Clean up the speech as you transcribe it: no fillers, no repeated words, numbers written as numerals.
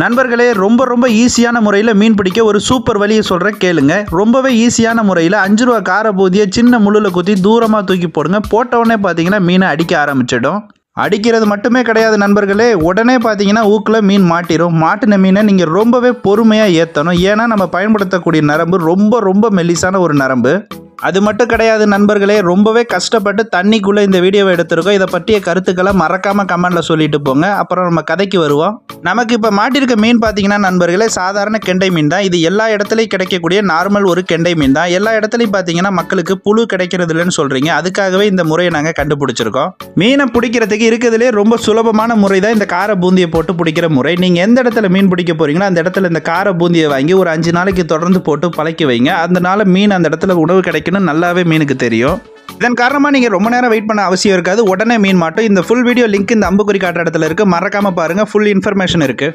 நண்பர்களே, ரொம்ப ஈஸியான முறையில் மீன் பிடிக்க ஒரு சூப்பர் வழியை சொல்கிறேன் கேளுங்க. ரொம்பவே ஈஸியான முறையில் 5 ரூபா கார பூந்தியை சின்ன முள்ளில் குத்தி தூரமாக தூக்கி போடுங்க. போட்டவுடனே பார்த்தீங்கன்னா மீனை அடிக்க ஆரம்பிச்சிடும். அடிக்கிறது மட்டுமே கிடையாது நண்பர்களே, உடனே பார்த்தீங்கன்னா ஊக்கில் மீன் மாட்டிடும். மாட்டின மீனை நீங்கள் ரொம்பவே பொறுமையாக ஏற்றணும். ஏன்னா நம்ம பயன்படுத்தக்கூடிய நரம்பு ரொம்ப மெல்லிசான ஒரு நரம்பு. அது மட்டும் கிடையாது நண்பர்களே, ரொம்பவே கஷ்டப்பட்டு தண்ணிக்குள்ளே இந்த வீடியோவை எடுத்திருக்கோம். இதை பற்றிய கருத்துக்களை மறக்காமல் கமெண்டில் சொல்லிட்டு போங்க. அப்புறம் நம்ம கதைக்கு வருவோம். நமக்கு இப்போ மாட்டிருக்க மீன் பார்த்தீங்கன்னா நண்பர்களே, சாதாரண கெண்டை மீன் தான். இது எல்லா இடத்துலையும் கிடைக்கக்கூடிய நார்மல் ஒரு கெண்டை மீன் தான். எல்லா இடத்துலையும் பார்த்தீங்கன்னா மக்களுக்கு புழு கிடைக்கிறது இல்லைன்னு சொல்கிறீங்க. அதுக்காகவே இந்த முறையை நாங்கள் கண்டுபிடிச்சிருக்கோம். மீனை பிடிக்கிறதுக்கு இருக்கிறதுலே ரொம்ப சுலபமான முறை தான் இந்த கார பூந்தியை போட்டு பிடிக்கிற முறை. நீங்கள் எந்த இடத்துல மீன் பிடிக்க போகிறீங்களோ அந்த இடத்துல இந்த கார பூந்தியை வாங்கி ஒரு 5 நாளைக்கு தொடர்ந்து போட்டு பழக்கி வைங்க. அதனால மீன் அந்த இடத்துல உணவு கிடைக்கணும் நல்லாவே மீனுக்கு தெரியும். இதன் காரணமாக நீங்கள் ரொம்ப நேரம் வெயிட் பண்ண அவசியம் இருக்காது. உடனே மீன் மாட்டும். இந்த ஃபுல் வீடியோ லிங்க் இந்த அம்புக்குறி காட்டுற இடத்துல இருக்குது. மறக்காமல் பாருங்கள், ஃபுல் இன்ஃபர்மேஷன் இருக்குது.